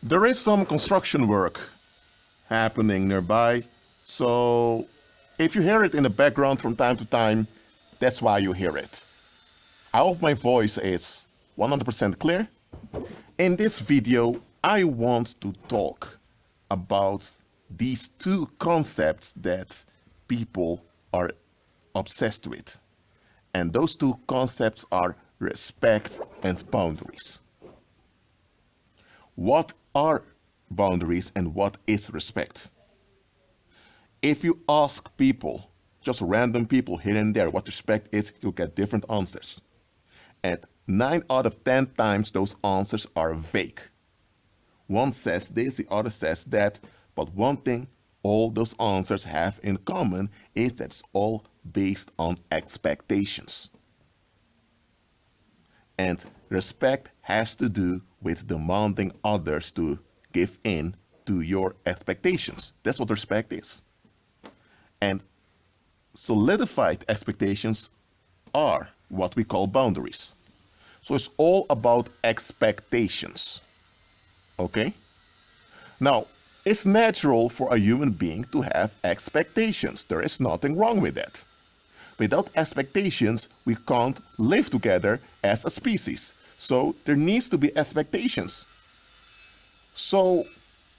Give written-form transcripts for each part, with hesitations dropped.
There is some construction work happening nearby, so if you hear it in the background from time to time, that's why you hear it. I hope my voice is 100% clear. In this video, I want to talk about these two concepts that people are obsessed with. And those two concepts are respect and boundaries. What are boundaries and what is respect? If you ask people, just random people here and there, what respect is, you'll get different answers. And 9 out of 10 times those answers are vague. One says this, the other says that, but one thing all those answers have in common is that it's all based on expectations. And respect has to do with demanding others to give in to your expectations. That's what respect is. And solidified expectations are what we call boundaries. So it's all about expectations. Okay? Now, it's natural for a human being to have expectations. There is nothing wrong with that. Without expectations, we can't live together as a species. So there needs to be expectations. So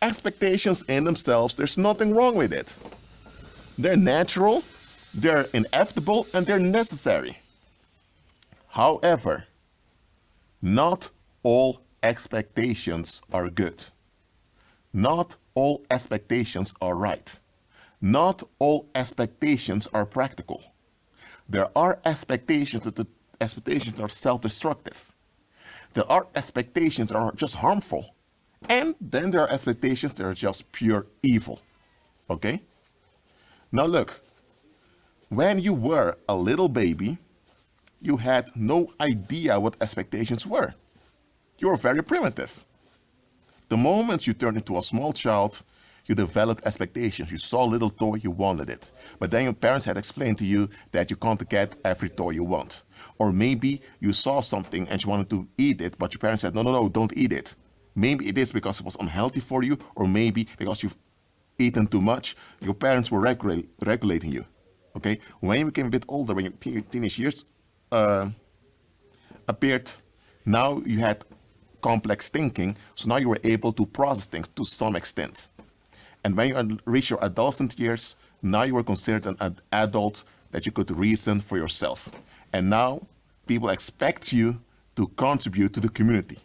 expectations in themselves, there's nothing wrong with it. They're natural, they're inevitable, and they're necessary. However, not all expectations are good. Not all expectations are right. Not all expectations are practical. There are expectations that are self-destructive. There are expectations that are just harmful. And then there are expectations that are just pure evil. Okay? Now look, when you were a little baby, you had no idea what expectations were. You were very primitive. The moment you turned into a small child, you developed expectations. You saw a little toy, you wanted it. But then your parents had explained to you that you can't get every toy you want. Or maybe you saw something and you wanted to eat it, but your parents said, no, don't eat it. Maybe it is because it was unhealthy for you, or maybe because you've eaten too much. Your parents were regulating you. Okay? When you became a bit older, when your teenage years appeared, now you had complex thinking, so now you were able to process things to some extent. And when you reach your adolescent years, now you were considered an adult that you could reason for yourself. And now people expect you to contribute to the community.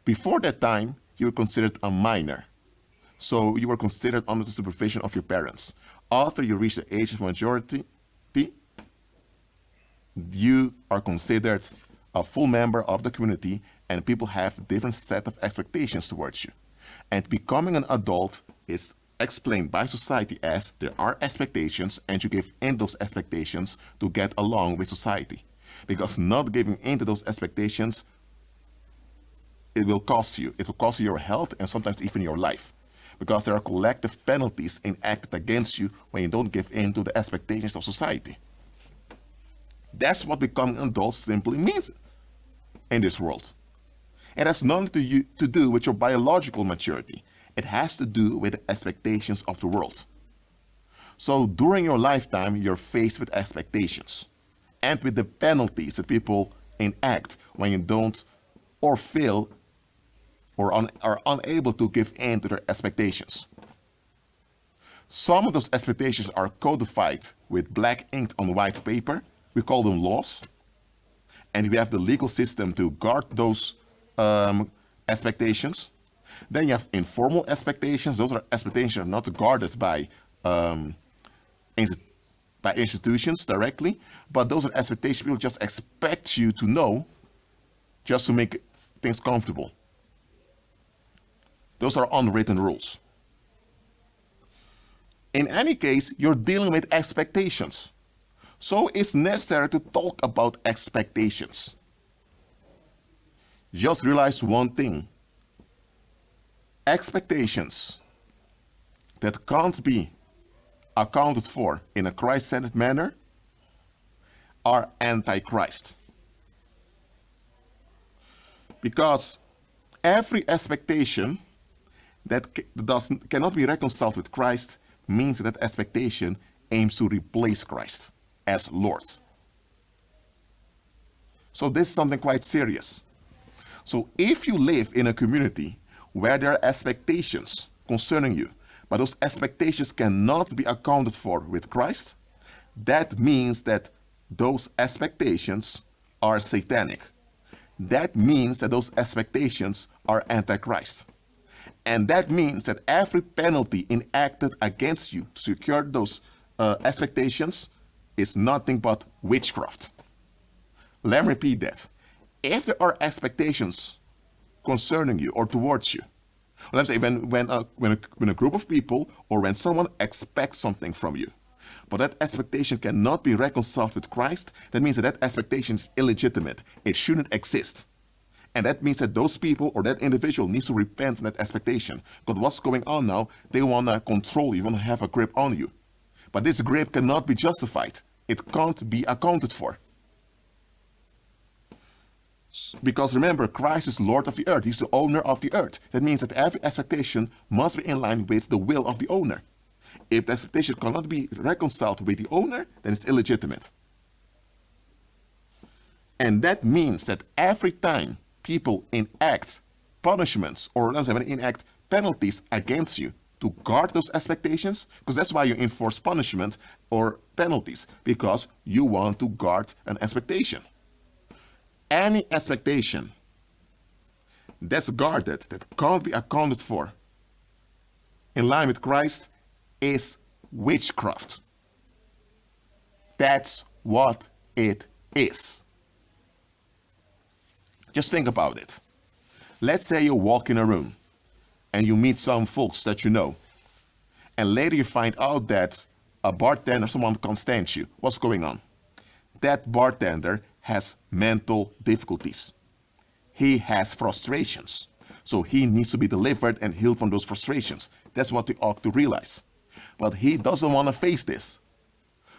Before that time, you were considered a minor. So you were considered under the supervision of your parents. After you reach the age of majority, you are considered a full member of the community, and people have a different set of expectations towards you. And becoming an adult is explained by society as there are expectations, and you give in those expectations to get along with society. Because not giving in to those expectations, it will cost you. It will cost you your health and sometimes even your life. Because there are collective penalties enacted against you when you don't give in to the expectations of society. That's what becoming an adult simply means in this world. It has nothing to do with your biological maturity. It has to do with the expectations of the world. So during your lifetime, you're faced with expectations and with the penalties that people enact when you don't or fail or are unable to give in to their expectations. Some of those expectations are codified with black ink on white paper. We call them laws. And we have the legal system to guard those expectations. Then you have informal expectations. Those are expectations that are not guarded by institutions directly, but those are expectations people just expect you to know just to make things comfortable. Those are unwritten rules. In any case, you're dealing with expectations. So it's necessary to talk about expectations. Just realize one thing. Expectations that can't be accounted for in a Christ-centered manner are anti-Christ. Because Every expectation that cannot be reconciled with Christ means that expectation aims to replace Christ as Lord. So this is something quite serious. So if you live in a community where there are expectations concerning you, but those expectations cannot be accounted for with Christ, that means that those expectations are satanic. That means that those expectations are antichrist. And that means that every penalty enacted against you to secure those expectations is nothing but witchcraft. Let me repeat that. If there are expectations concerning you or towards you, let me say when a group of people or when someone expects something from you, but that expectation cannot be reconciled with Christ, that means that that expectation is illegitimate. It shouldn't exist. And that means that those people or that individual needs to repent from that expectation. Because what's going on now, they want to control you, want to have a grip on you. But this grip cannot be justified. It can't be accounted for. Because remember, Christ is Lord of the earth. He's the owner of the earth. That means that every expectation must be in line with the will of the owner. If the expectation cannot be reconciled with the owner, then it's illegitimate. And that means that every time people enact punishments or let's say enact penalties against you to guard those expectations, because that's why you enforce punishment or penalties, because you want to guard an expectation. Any expectation that's guarded, that can't be accounted for in line with Christ, is witchcraft. That's what it is. Just think about it. Let's say you walk in a room and you meet some folks that you know, and later you find out that a bartender, someone can't stand you. What's going on? That bartender has mental difficulties. He has frustrations. So he needs to be delivered and healed from those frustrations. That's what you ought to realize. But he doesn't want to face this.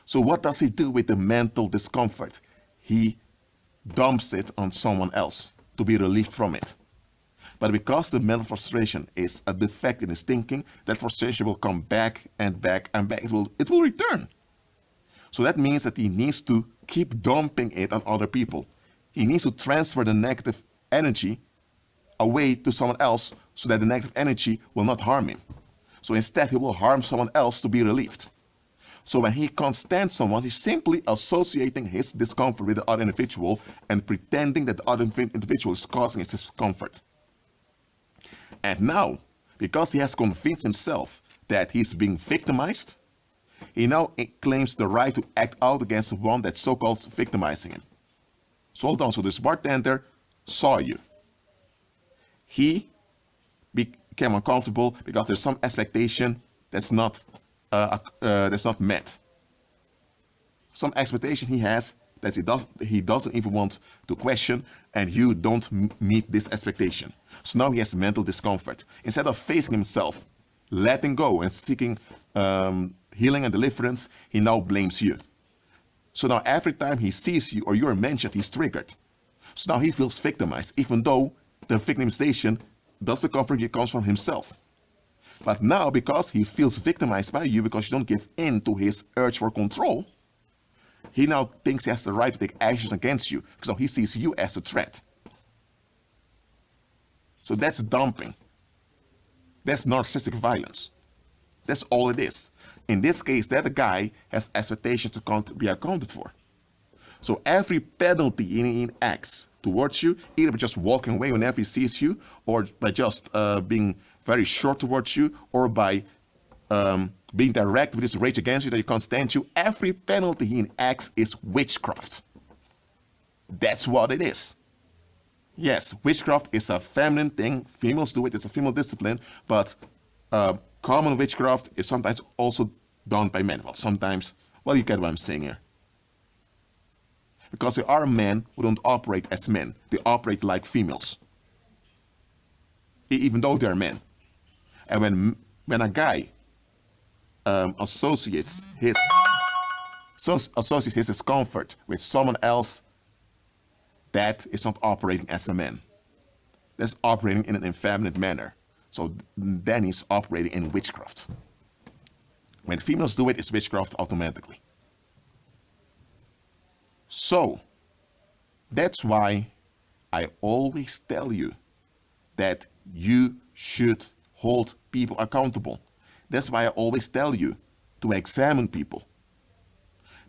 So what does he do with the mental discomfort? He dumps it on someone else to be relieved from it. But because the mental frustration is a defect in his thinking, that frustration will come back and back and back. It will return. So that means that he needs to keep dumping it on other people. He needs to transfer the negative energy away to someone else so that the negative energy will not harm him. So instead, he will harm someone else to be relieved. So when he can't stand someone, he's simply associating his discomfort with the other individual and pretending that the other individual is causing his discomfort. And now, because he has convinced himself that he's being victimized, he now claims the right to act out against the one that's so-called victimizing him. So hold on, so this bartender saw you. He became uncomfortable because there's some expectation that's not met. Some expectation he has that he doesn't even want to question, and you don't meet this expectation. So now he has mental discomfort. Instead of facing himself, letting go and seeking healing and deliverance, he now blames you. So now every time he sees you or you're mentioned, he's triggered. So now he feels victimized, even though the victimization doesn't come from you, it comes from himself. But now, because he feels victimized by you, because you don't give in to his urge for control, he now thinks he has the right to take actions against you, because now he sees you as a threat. So that's dumping. That's narcissistic violence. That's all it is. In this case, that guy has expectations to be accounted for. So every penalty he enacts towards you, either by just walking away whenever he sees you, or by just being very short towards you, or by being direct with his rage against you that you can't stand you, every penalty he enacts is witchcraft. That's what it is. Yes, witchcraft is a feminine thing. Females do it. It's a female discipline. But common witchcraft is sometimes also done by men. Well, sometimes, well, you get what I'm saying here. Because there are men who don't operate as men. They operate like females. Even though they're men. And when a guy associates his discomfort with someone else, that is not operating as a man. that's operating in an effeminate manner. So then he's operating in witchcraft. When females do it, it's witchcraft automatically. So that's why I always tell you that you should hold people accountable. That's why I always tell you to examine people.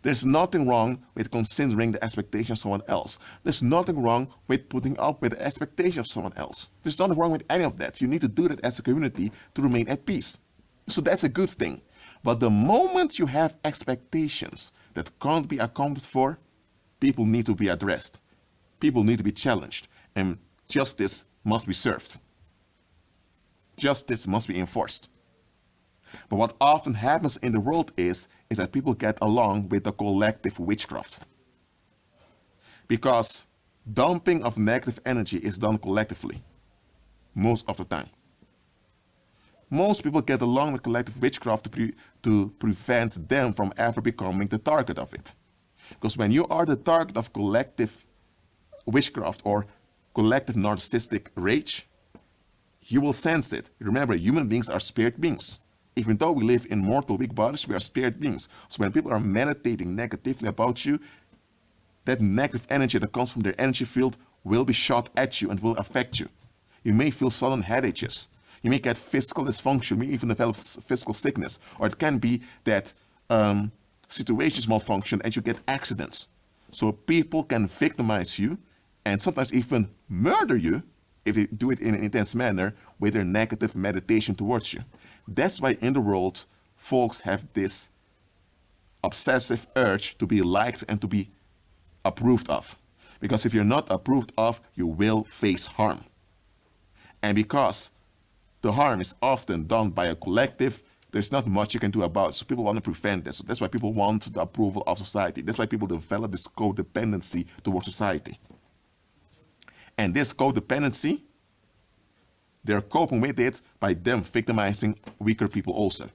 There's nothing wrong with considering the expectations of someone else. There's nothing wrong with putting up with the expectations of someone else. There's nothing wrong with any of that. You need to do that as a community to remain at peace. So that's a good thing. But the moment you have expectations that can't be accounted for, people need to be addressed. People need to be challenged. And justice must be served. Justice must be enforced. But what often happens in the world is that people get along with the collective witchcraft. Because dumping of negative energy is done collectively, most of the time. Most people get along with collective witchcraft to prevent them from ever becoming the target of it. Because when you are the target of collective witchcraft or collective narcissistic rage, you will sense it. Remember, human beings are spirit beings. Even though we live in mortal weak bodies, we are spirit beings. So when people are meditating negatively about you, that negative energy that comes from their energy field will be shot at you and will affect you. You may feel sudden headaches. You may get physical dysfunction. You may even develop physical sickness. Or it can be that situations malfunction and you get accidents. So people can victimize you and sometimes even murder you if they do it in an intense manner with their negative meditation towards you. That's why in the world, folks have this obsessive urge to be liked and to be approved of. Because if you're not approved of, you will face harm. And because the harm is often done by a collective, there's not much you can do about it. So people want to prevent this. So that's why people want the approval of society. That's why people develop this codependency towards society. And this codependency, they're coping with it by them victimizing weaker people also.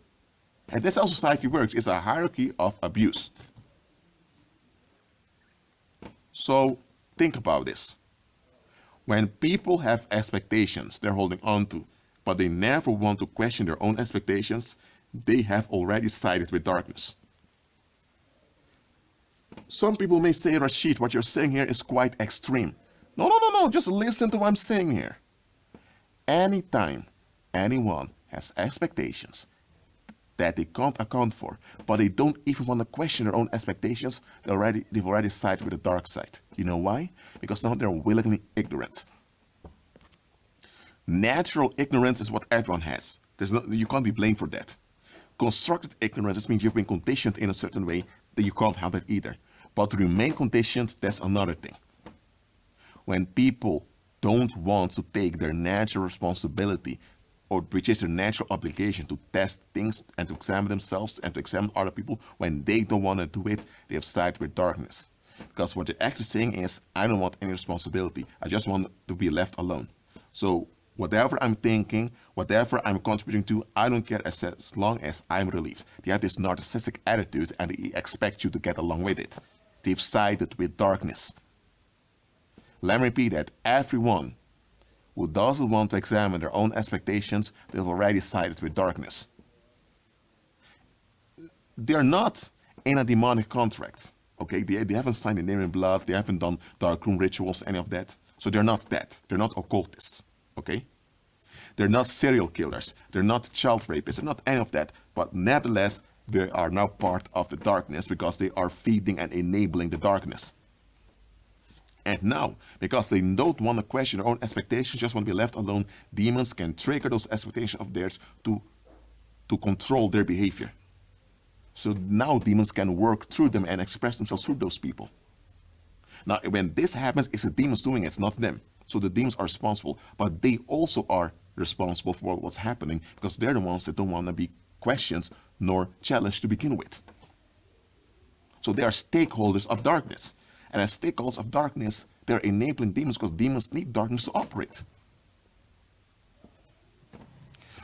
And that's how society works. It's a hierarchy of abuse. So think about this. When people have expectations they're holding on to, but they never want to question their own expectations, they have already sided with darkness. Some people may say, Rashid, what you're saying here is quite extreme. No, just listen to what I'm saying here. Anytime anyone has expectations that they can't account for, but they don't even want to question their own expectations, they've already sided with the dark side. You know why? Because now they're willingly ignorant. Natural ignorance is what everyone has. You can't be blamed for that. Constructed ignorance means you've been conditioned in a certain way that you can't have that either. But to remain conditioned, that's another thing. When people don't want to take their natural responsibility or which is their natural obligation to test things and to examine themselves and to examine other people, when they don't want to do it, they have sided with darkness. Because what they're actually saying is, I don't want any responsibility. I just want to be left alone. So whatever I'm thinking, whatever I'm contributing to, I don't care as long as I'm relieved. They have this narcissistic attitude and they expect you to get along with it. They've sided with darkness. Let me repeat that. Everyone who doesn't want to examine their own expectations, they've already sided with darkness. They're not in a demonic contract. Okay, they haven't signed the name in blood, they haven't done darkroom rituals, any of that. So they're not that. They're not occultists. Okay? They're not serial killers. They're not child rapists. They're not any of that. But nevertheless, they are now part of the darkness because they are feeding and enabling the darkness. And now, because they don't want to question their own expectations, just want to be left alone, demons can trigger those expectations of theirs to control their behavior. So now demons can work through them and express themselves through those people. Now, when this happens, it's the demons doing it, it's not them. So the demons are responsible, but they also are responsible for what's happening because they're the ones that don't want to be questioned nor challenged to begin with. So they are stakeholders of darkness. And as stakeholders of darkness, they're enabling demons because demons need darkness to operate.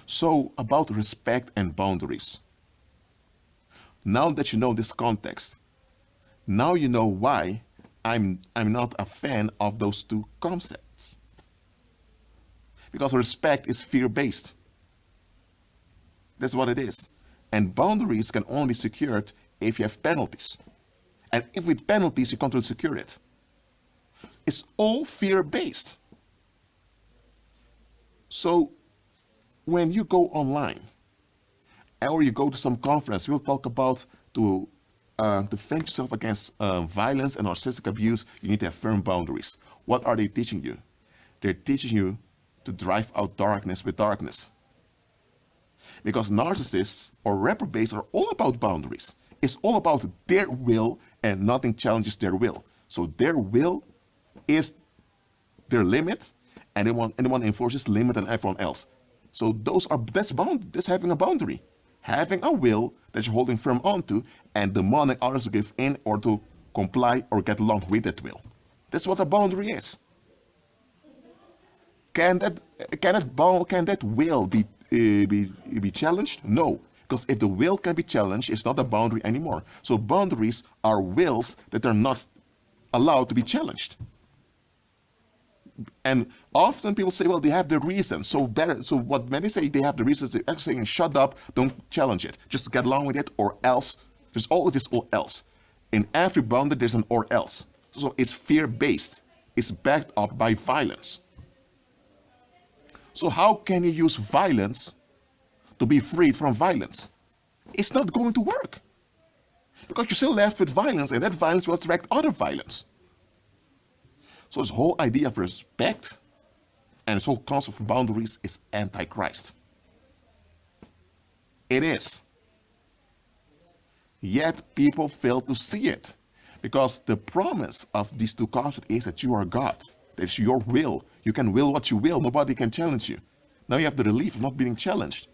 So about respect and boundaries. Now that you know this context, now you know why I'm not a fan of those two concepts. Because respect is fear-based. That's what it is. And boundaries can only be secured if you have penalties. And if with penalties you can't secure it. It's all fear-based. So when you go online or you go to some conference, we'll talk about to defend yourself against violence and narcissistic abuse, you need to have firm boundaries. What are they teaching you? They're teaching you to drive out darkness with darkness. Because narcissists or reprobates are all about boundaries. It's all about their will and nothing challenges their will. So their will is their limit and anyone enforces limit on everyone else. So that's having a boundary. Having a will that you're holding firm onto and demanding others to give in or to comply or get along with that will. That's what a boundary is. Can that will be challenged? No, because if the will can be challenged, it's not a boundary anymore. So boundaries are wills that are not allowed to be challenged. And often people say, well, they have the reason. So what many say, they have the reasons. They're actually saying, shut up, don't challenge it. Just get along with it, or else. There's always this or else. In every boundary, there's an or else. So it's fear-based. It's backed up by violence. So how can you use violence to be freed from violence? It's not going to work. Because you're still left with violence, and that violence will attract other violence. So this whole idea of respect and this whole concept of boundaries is anti-Christ. It is. Yet people fail to see it. Because the promise of these two concepts is that you are God. That's your will. You can will what you will. Nobody can challenge you. Now you have the relief of not being challenged.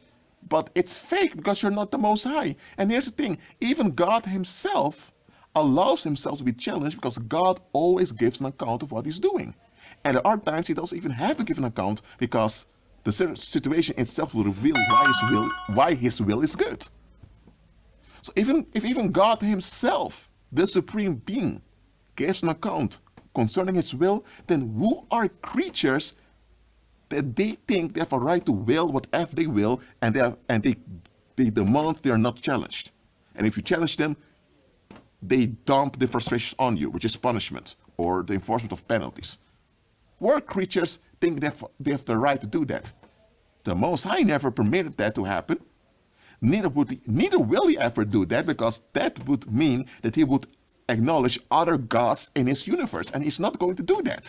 But it's fake because you're not the Most High. And here's the thing. Even God himself allows himself to be challenged because God always gives an account of what he's doing. And there are times he doesn't even have to give an account because the situation itself will reveal why his will is good. So if even God himself, the supreme being, gives an account concerning his will, then who are creatures that they think they have a right to will whatever they will, and they demand they are not challenged. And if you challenge them, they dump the frustrations on you, which is punishment or the enforcement of penalties. Work creatures think they have the right to do that. The Most High never permitted that to happen. Neither will he ever do that, because that would mean that he would acknowledge other gods in his universe, and he's not going to do that.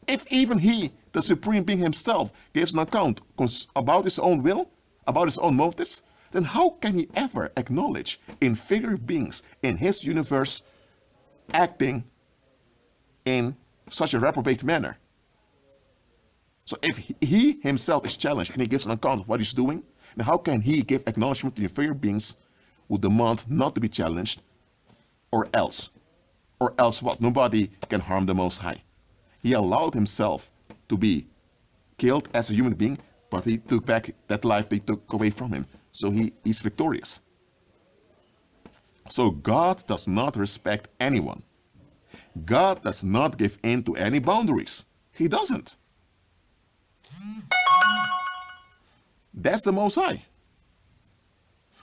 If even he, the supreme being himself, gives an account about his own will, about his own motives, then how can he ever acknowledge inferior beings in his universe acting in such a reprobate manner? So if he himself is challenged and he gives an account of what he's doing, then how can he give acknowledgement to inferior beings who demand not to be challenged, or else? Or else what? Nobody can harm the Most High. He allowed himself to be killed as a human being, but he took back that life they took away from him. So he's victorious. So God does not respect anyone. God does not give in to any boundaries. He doesn't. That's the Most High.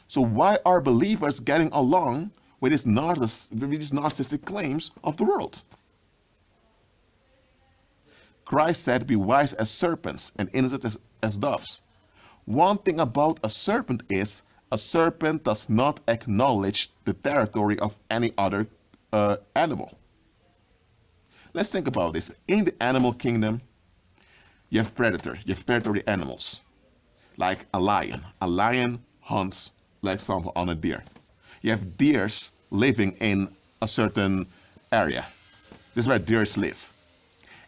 So why are believers getting along with these narcissistic claims of the world? Christ said, be wise as serpents and innocent as doves. One thing about a serpent is a serpent does not acknowledge the territory of any other animal. Let's think about this. In the animal kingdom, you have predatory animals, like a lion. A lion hunts, like example, on a deer. You have deers living in a certain area. This is where deers live.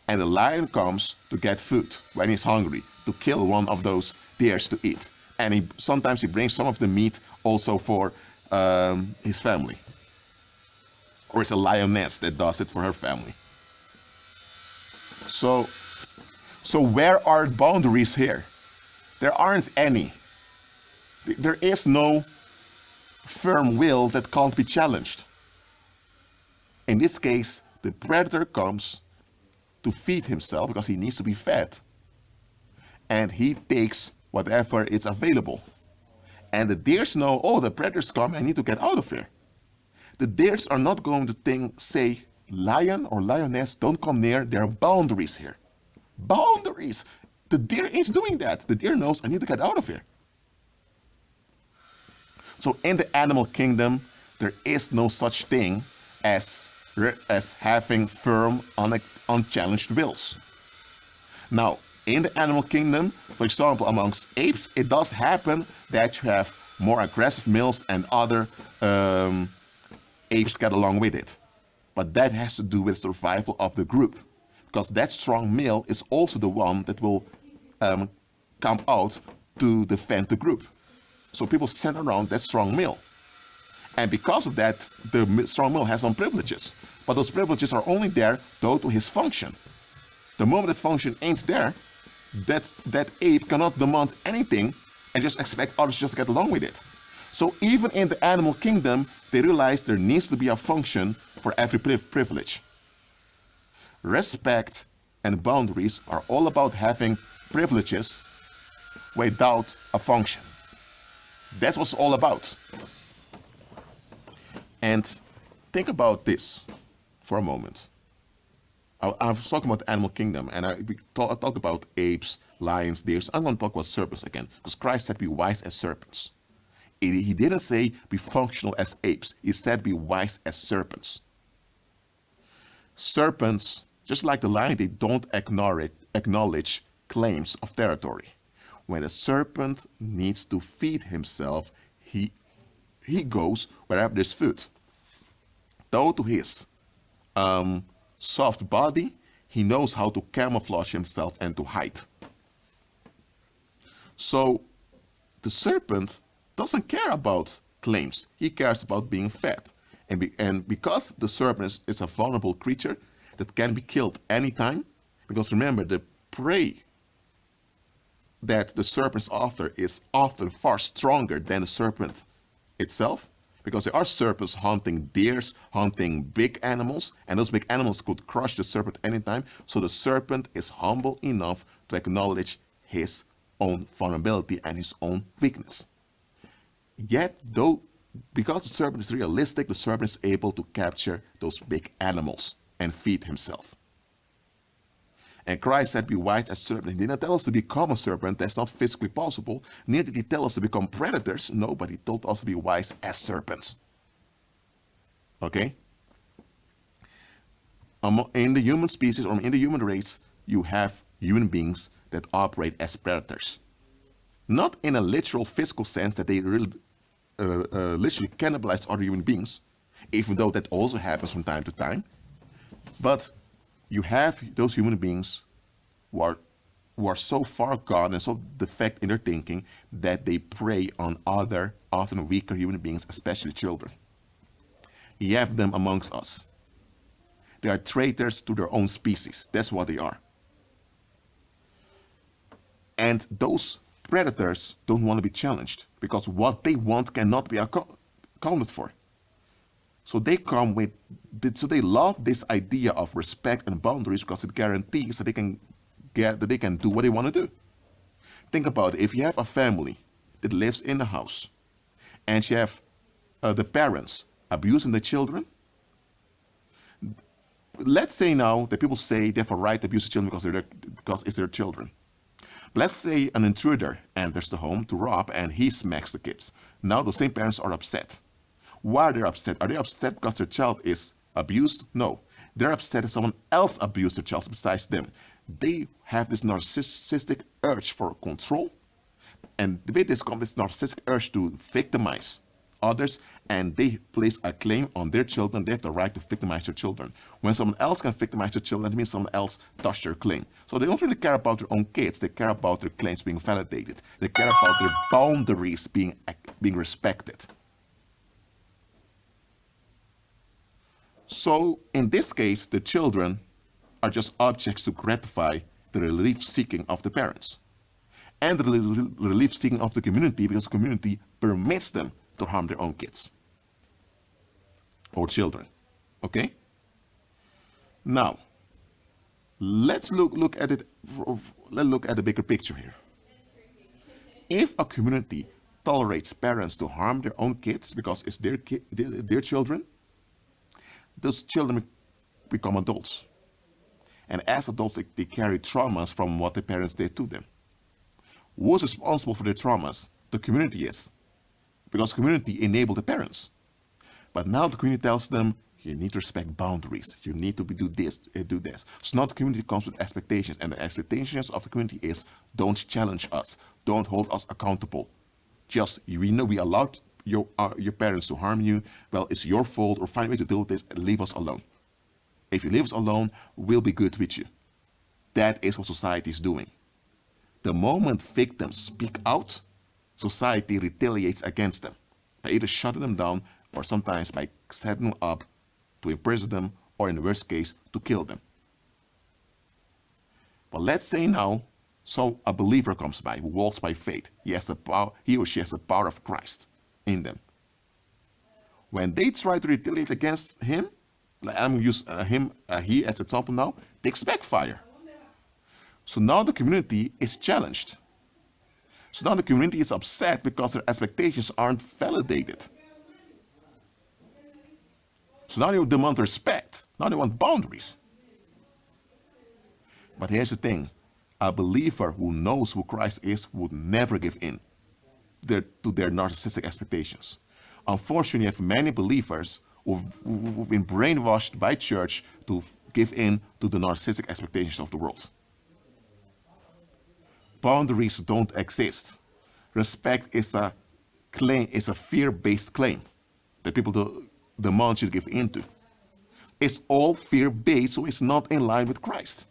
And the lion comes to get food when he's hungry, to kill one of those deers to eat. And sometimes he brings some of the meat also for his family. Or it's a lioness that does it for her family. So where are boundaries here? There aren't any. There is no firm will that can't be challenged. In this case, the predator comes to feed himself because he needs to be fed. And he takes whatever is available. And the deers know, oh, the predators come, I need to get out of here. The deers are not going to say, lion or lioness, don't come near, there are boundaries here. Boundaries! The deer ain't doing that. The deer knows, I need to get out of here. So in the animal kingdom, there is no such thing as having firm, unchallenged wills. Now, in the animal kingdom, for example, amongst apes, it does happen that you have more aggressive males and other apes get along with it. But that has to do with survival of the group, because that strong male is also the one that will come out to defend the group. So people send around that strong male. And because of that, the strong male has some privileges. But those privileges are only there due to his function. The moment that function ain't there, that ape cannot demand anything and just expect others just to get along with it. So even in the animal kingdom, they realize there needs to be a function for every privilege. Respect and boundaries are all about having privileges without a function. That's what it's all about. And think about this for a moment. I was talking about the animal kingdom, and I talked about apes, lions, deers. I'm going to talk about serpents again, because Christ said be wise as serpents. He didn't say be functional as apes. He said be wise as serpents. Serpents, just like the lion, they don't acknowledge claims of territory. When a serpent needs to feed himself, he goes wherever there's food. Though to his soft body, he knows how to camouflage himself and to hide. So the serpent doesn't care about claims. He cares about being fed. And because the serpent is a vulnerable creature that can be killed anytime, because remember, the prey that the serpent's after is often far stronger than the serpent itself, because there are serpents hunting deers, hunting big animals, and those big animals could crush the serpent anytime. So the serpent is humble enough to acknowledge his own vulnerability and his own weakness. Yet, though, because the serpent is realistic, the serpent is able to capture those big animals and feed himself. And Christ said, be wise as serpents. He did not tell us to become a serpent. That's not physically possible. Neither did he tell us to become predators. No, but he told us to be wise as serpents. Okay? In the human species, or in the human race, you have human beings that operate as predators. Not in a literal physical sense that they really, literally cannibalize other human beings, even though that also happens from time to time. But you have those human beings who are so far gone and so defect in their thinking that they prey on other, often weaker human beings, especially children. You have them amongst us. They are traitors to their own species. That's what they are. And those predators don't want to be challenged, because what they want cannot be accounted for. So they come with, so they love this idea of respect and boundaries because it guarantees that they can do what they want to do. Think about it. If you have a family that lives in a house and you have the parents abusing the children, let's say now that people say they have a right to abuse the children because it's their children. But let's say an intruder enters the home to rob and he smacks the kids. Now the same parents are upset. Why are they upset? Are they upset because their child is abused? No. They're upset that someone else abused their child besides them. They have this narcissistic urge for control. And with this comes this narcissistic urge to victimize others, and they place a claim on their children. They have the right to victimize their children. When someone else can victimize their children, it means someone else touched their claim. So they don't really care about their own kids. They care about their claims being validated. They care about their boundaries being respected. So in this case, the children are just objects to gratify the relief seeking of the parents and the relief seeking of the community, because the community permits them to harm their own kids or children. Okay? Now, Let's look at it. Let's look at the bigger picture here. If a community tolerates parents to harm their own kids because it's their children, those children become adults. And as adults, they carry traumas from what the parents did to them. Who's responsible for their traumas? The community is. Because the community enabled the parents. But now the community tells them, you need to respect boundaries. You need to do this, do this. So now the community comes with expectations. And the expectations of the community is, don't challenge us. Don't hold us accountable. Just, we know we allowed your parents to harm you. Well, it's your fault, or find a way to deal with this and leave us alone. If you leave us alone, we'll be good with you. That is what society is doing. The moment victims speak out, society retaliates against them by either shutting them down or sometimes by setting them up to imprison them, or in the worst case, to kill them. But let's say now, so a believer comes by who walks by faith. He or she has the power of Christ in them. When they try to retaliate against him, like I'm going to use he as an example now, they expect fire. So now the community is challenged. So now the community is upset because their expectations aren't validated. So now they demand respect. Now they want boundaries. But here's the thing. A believer who knows who Christ is would never give in to their narcissistic expectations. Unfortunately, you have many believers who've been brainwashed by church to give in to the narcissistic expectations of the world. Boundaries don't exist. Respect is a claim, is a fear-based claim that people demand you to give into. It's all fear-based, so it's not in line with Christ.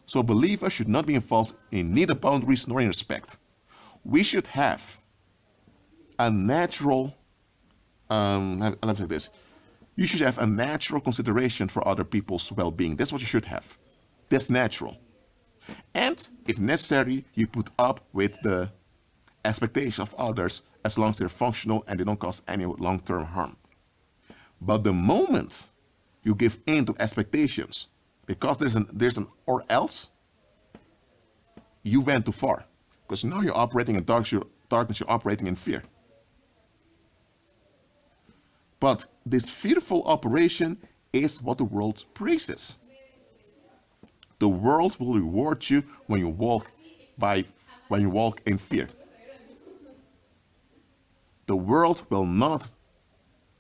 So a believer should not be involved in neither boundaries nor in respect. We should have a natural, let me say this. You should have a natural consideration for other people's well-being. That's what you should have. That's natural. And if necessary, you put up with the expectation of others as long as they're functional and they don't cause any long-term harm. But the moment you give in to expectations because there's an or else, you went too far. Because now you're operating in darkness, you're operating in fear. But this fearful operation is what the world praises. The world will reward you when you walk in fear. The world will not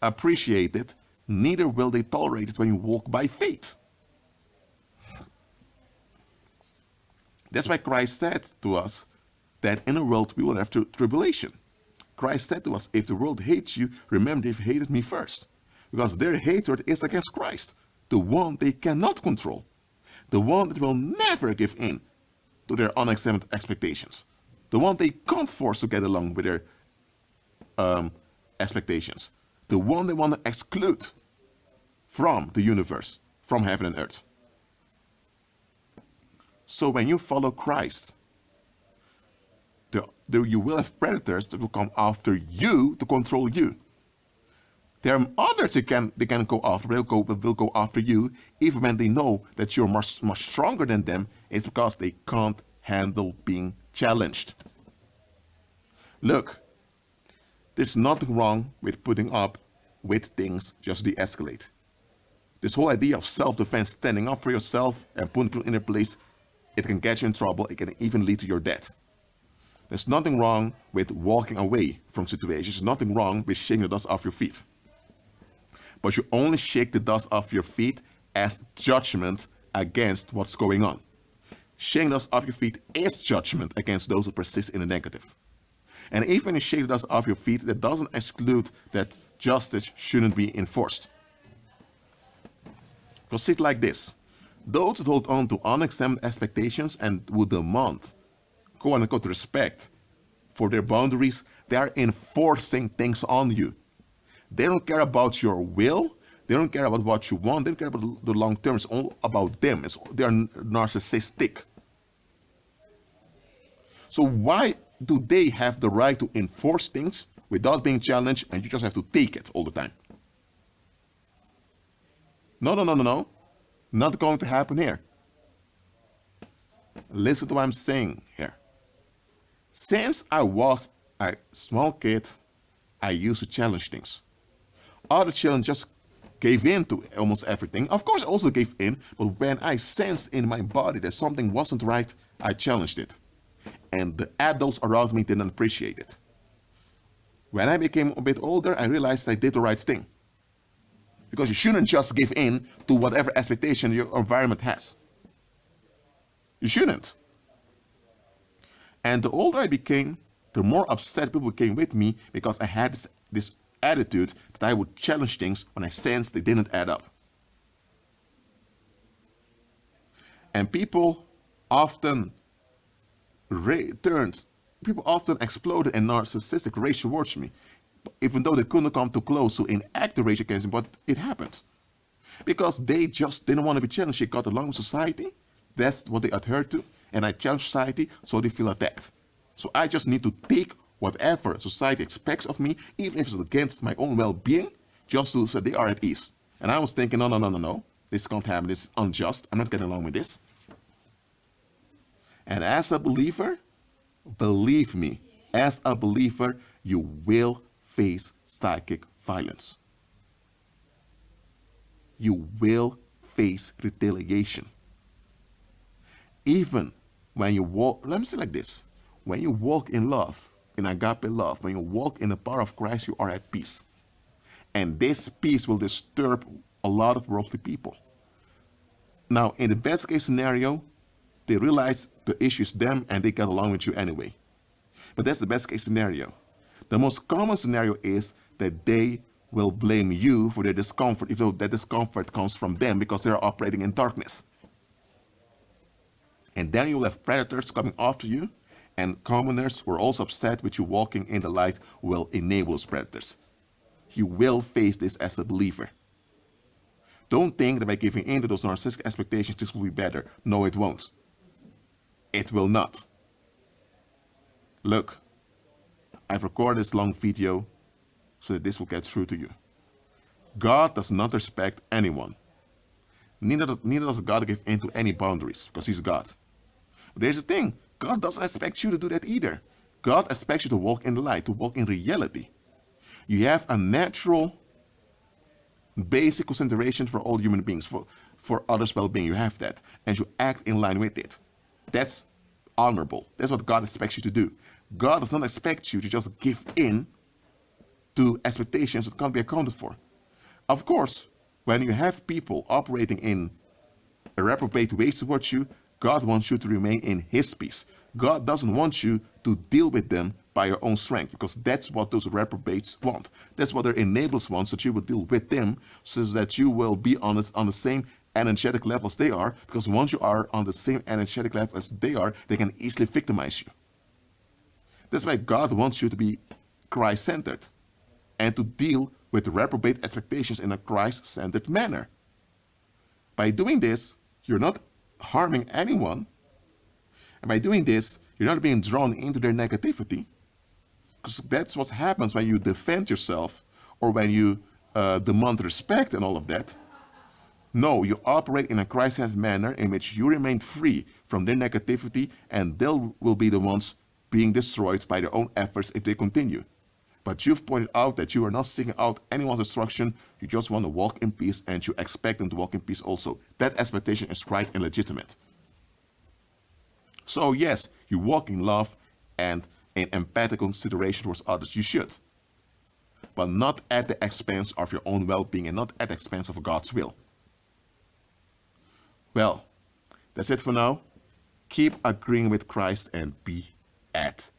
appreciate it, neither will they tolerate it when you walk by faith. That's why Christ said to us that in the world we will have tribulation. Christ said to us, if the world hates you, remember they've hated me first. Because their hatred is against Christ, the one they cannot control. The one that will never give in to their unexamined expectations. The one they can't force to get along with their expectations. The one they want to exclude from the universe, from heaven and earth. So when you follow Christ, you will have predators that will come after you to control you. There are others they can go after, but they'll go after you, even when they know that you're much stronger than them. It's because they can't handle being challenged. Look, there's nothing wrong with putting up with things just de-escalate. This whole idea of self-defense, standing up for yourself and putting people in their place, it can get you in trouble. It can even lead to your death. There's nothing wrong with walking away from situations. There's nothing wrong with shaking the dust off your feet. But you only shake the dust off your feet as judgment against what's going on. Shaking the dust off your feet is judgment against those who persist in the negative. And even when you shake the dust off your feet, that doesn't exclude that justice shouldn't be enforced. Because see it like this. Those that hold on to unexamined expectations and would demand, quote unquote, respect for their boundaries, they are enforcing things on you. They don't care about your will. They don't care about what you want. They don't care about the long term. It's all about them. They are narcissistic. So why do they have the right to enforce things without being challenged and you just have to take it all the time? No. Not going to happen here. Listen to what I'm saying here. Since I was a small kid, I used to challenge things. Other children just gave in to almost everything. Of course, I also gave in, but when I sensed in my body that something wasn't right, I challenged it. And the adults around me didn't appreciate it. When I became a bit older, I realized I did the right thing. Because you shouldn't just give in to whatever expectation your environment has. You shouldn't. And the older I became, the more upset people became with me because I had this attitude that I would challenge things when I sensed they didn't add up. And people often exploded in narcissistic rage towards me, even though they couldn't come too close to enact the rage against me, but it happened. Because they just didn't want to be challenged. They got along with society. That's what they adhered to. And I challenge society, so they feel attacked. So I just need to take whatever society expects of me, even if it's against my own well-being, just so they are at ease. And I was thinking, no. This can't happen. This is unjust. I'm not getting along with this. And as a believer, believe me, as a believer, you will face psychic violence. You will face retaliation. Even when you walk, let me say like this, when you walk in love, in agape love, when you walk in the power of Christ, you are at peace. And this peace will disturb a lot of worldly people. Now, in the best case scenario, they realize the issue is them and they get along with you anyway. But that's the best case scenario. The most common scenario is that they will blame you for their discomfort, even though that discomfort comes from them because they are operating in darkness. And then you will have predators coming after you, and commoners who are also upset with you walking in the light will enable those predators. You will face this as a believer. Don't think that by giving in to those narcissistic expectations, this will be better. No, it won't. It will not. Look, I've recorded this long video so that this will get through to you. God does not respect anyone. Neither does God give in to any boundaries, because He's God. But there's a thing, God doesn't expect you to do that either. God expects you to walk in the light, to walk in reality. You have a natural, basic consideration for all human beings, for others' well-being. You have that, and you act in line with it. That's honorable. That's what God expects you to do. God does not expect you to just give in to expectations that can't be accounted for. Of course, when you have people operating in a reprobate ways towards you, God wants you to remain in His peace. God doesn't want you to deal with them by your own strength, because that's what those reprobates want. That's what their enablers want, so that you will deal with them, so that you will be on the same energetic level as they are, because once you are on the same energetic level as they are, they can easily victimize you. That's why God wants you to be Christ-centered and to deal with reprobate expectations in a Christ-centered manner. By doing this, you're not harming anyone, and by doing this, you're not being drawn into their negativity, because that's what happens when you defend yourself or when you demand respect and all of that. No, you operate in a Christ-centered manner in which you remain free from their negativity, and they will be the ones being destroyed by their own efforts if they continue. But you've pointed out that you are not seeking out anyone's destruction. You just want to walk in peace, and you expect them to walk in peace also. That expectation is right and legitimate. So yes, you walk in love and in empathic consideration towards others. You should. But not at the expense of your own well-being and not at the expense of God's will. Well, that's it for now. Keep agreeing with Christ and be at